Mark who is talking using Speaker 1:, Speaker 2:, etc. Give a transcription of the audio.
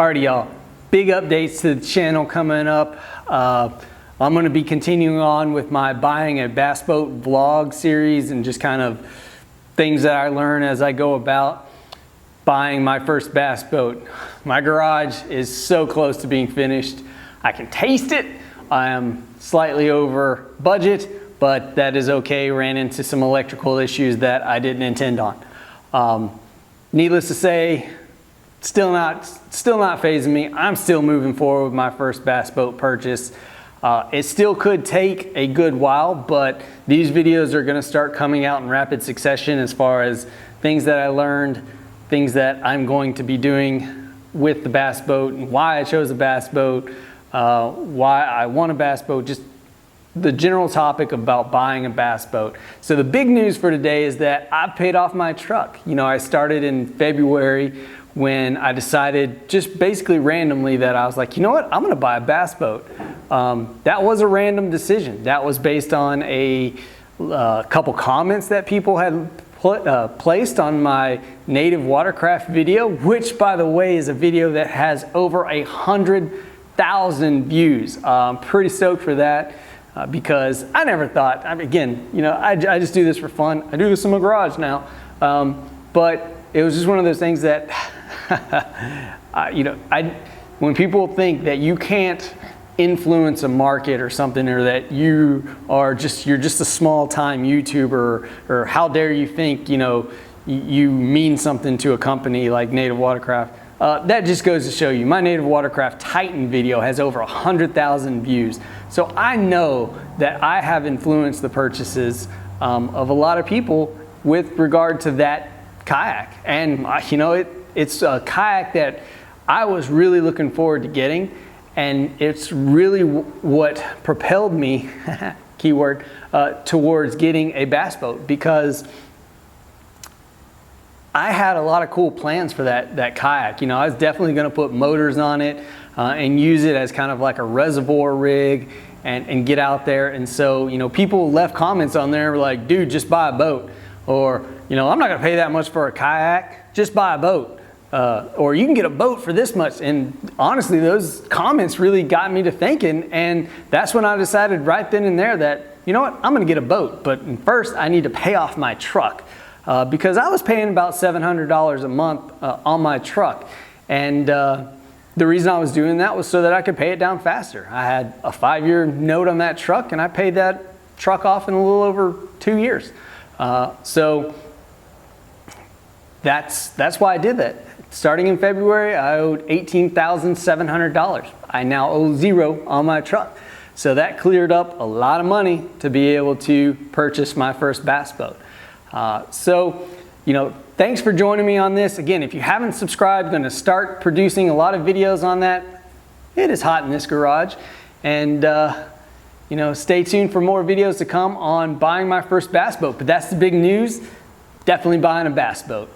Speaker 1: Alrighty, y'all, big updates to the channel coming up. I'm going to be continuing on with my buying a bass boat vlog series and just kind of things that I learn as I go about buying my first bass boat. My garage is so close to being finished. I can taste it. I am slightly over budget, but that is okay. Ran into some electrical issues that I didn't intend on. Needless to say, still not phasing me. I'm still moving forward with my first bass boat purchase. It still could take a good while, but these videos are going to start coming out in rapid succession as far as things that I learned, things that I'm going to be doing with the bass boat, and why I chose a bass boat, why I want a bass boat, just the general topic about buying a bass boat. So the big news for today is that I've paid off my truck. You know, I started in February when I decided just basically randomly that I was like, you know what, I'm going to buy a bass boat. That was a random decision. That was based on a couple comments that people had placed on my Nativewatercraft video, which by the way is a video that has over 100,000 views. I'm pretty stoked for that because I never thought, I mean, again, you know, I just do this for fun. I do this in my garage now. But it was just one of those things that, you know, when people think that you can't influence a market or something, or that you're just a small time YouTuber, or how dare you think, you know, you mean something to a company like Nativewatercraft. That just goes to show you, my Nativewatercraft Titan video has over 100,000 views. So I know that I have influenced the purchases of a lot of people with regard to that kayak. And you know, it's a kayak that I was really looking forward to getting, and it's really what propelled me, keyword, towards getting a bass boat, because I had a lot of cool plans for that kayak. You know, I was definitely going to put motors on it and use it as kind of like a reservoir rig and get out there. And so, you know, people left comments on there like, dude, just buy a boat. Or, you know, I'm not going to pay that much for a kayak, just buy a boat. Or you can get a boat for this much. And honestly, those comments really got me to thinking. And that's when I decided right then and there that, you know what, I'm going to get a boat. But first, I need to pay off my truck. Because I was paying about $700 a month on my truck. And the reason I was doing that was so that I could pay it down faster. I had a 5-year note on that truck, and I paid that truck off in a little over 2 years. So that's why I did that. Starting in February, I owed $18,700. I now owe $0 on my truck. So that cleared up a lot of money to be able to purchase my first bass boat. So, you know, thanks for joining me on this. Again, if you haven't subscribed, I'm going to start producing a lot of videos on that. It is hot in this garage. And, you know, stay tuned for more videos to come on buying my first bass boat. But that's the big news. Definitely buying a bass boat.